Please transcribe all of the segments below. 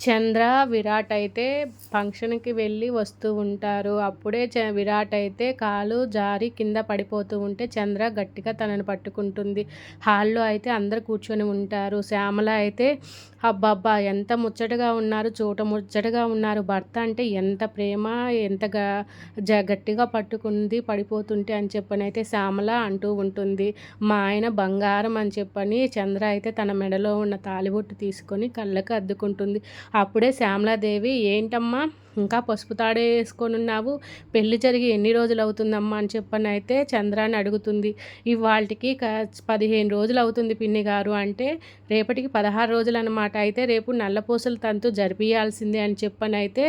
చంద్ర, విరాట్ అయితే ఫంక్షన్‌కి వెళ్ళి వస్తూ ఉంటారు. అప్పుడే విరాట్ అయితే కాలు జారి కింద పడిపోతూ ఉంటే చంద్ర గట్టిగా తనని పట్టుకుంటుంది. హాల్‌లో అయితే అందరూ కూర్చొని ఉంటారు. శ్యామల అయితే అబ్బబ్బా! ఎంత ముచ్చటగా ఉన్నారు, ముచ్చటగా ఉన్నారు. భర్త అంటే ఎంత ప్రేమ, ఎంత గట్టిగా పట్టుకుంది పడిపోతుంటే అని చెప్పనైతే శ్యామల అంటూ ఉంటుంది. మా ఆయన బంగారం అని చెప్పని చంద్ర అయితే తన మెడలో ఉన్న తాళిబొట్టు తీసుకొని కళ్ళకి అద్దుకుంటుంది. అప్పుడే శ్యామలాదేవి, ఏంటమ్మా ఇంకా పసుపు తాడే వేసుకొనున్నావు, పెళ్లి జరిగి ఎన్ని రోజులు అవుతుందమ్మా అని చెప్పనైతే చంద్రాన్ని అడుగుతుంది. ఇవాల్టికి 15 రోజులు అవుతుంది పిన్ని గారు అంటే, రేపటికి 16 రోజులు అనమాట. అయితే రేపు నల్లపూసల తంతు జరిపియాల్సిందే అని చెప్పనైతే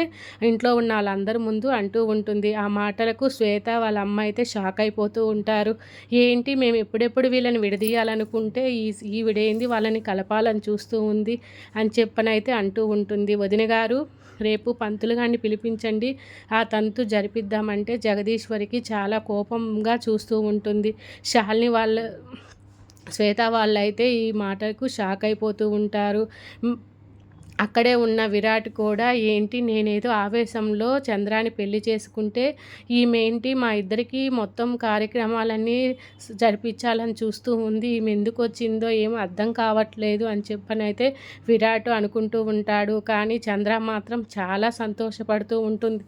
ఇంట్లో ఉన్న వాళ్ళందరి ముందు అంటూ ఉంటుంది. ఆ మాటలకు శ్వేత వాళ్ళ అమ్మ అయితే షాక్ అయిపోతూ ఉంటారు. ఏంటి మేము ఎప్పుడెప్పుడు వీళ్ళని విడదీయాలనుకుంటే ఈవిడేంది వాళ్ళని కలపాలని చూస్తూ ఉంది అని చెప్పనైతే అంటూ ఉంటుంది. వదిన గారు, రేపు పంతులు గారిని పిలిపించండి, ఆ తంతు జరిపిద్దామంటే జగదీశ్వరికి చాలా కోపంగా చూస్తూ ఉంటుంది. శాలిని శ్వేత వాళ్ళైతే ఈ మాటకు షాక్ అయిపోతూ ఉంటారు. అక్కడే ఉన్న విరాట్ కూడా, ఏంటి నేనేదో ఆవేశంలో చంద్రాని పెళ్లి చేసుకుంటే ఈమెంటి మా ఇద్దరికి మొత్తం కార్యక్రమాలన్నీ జరిపించాలని చూస్తూ ఉంది, ఈమె ఎందుకు వచ్చిందో ఏమో అర్థం కావట్లేదు అని చెప్పనైతే విరాట్ అనుకుంటూ ఉంటాడు. కానీ చంద్ర మాత్రం చాలా సంతోషపడుతూ ఉంటుంది.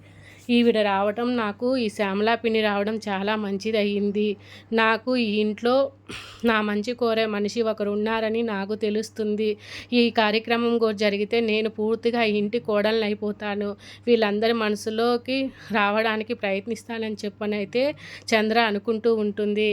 ఈవిడ రావటం, నాకు ఈ శ్యామలా పిన్ని రావడం చాలా మంచిదయ్యింది. నాకు ఈ ఇంట్లో నా మంచి కోరే మనిషి ఒకరు ఉన్నారని నాకు తెలుస్తుంది. ఈ కార్యక్రమం జరిగితే నేను పూర్తిగా ఈ ఇంటి కోడల్ని అయిపోతాను. వీళ్ళందరి మనసులోకి రావడానికి ప్రయత్నిస్తానని చెప్పనైతే చంద్ర అనుకుంటూ ఉంటుంది.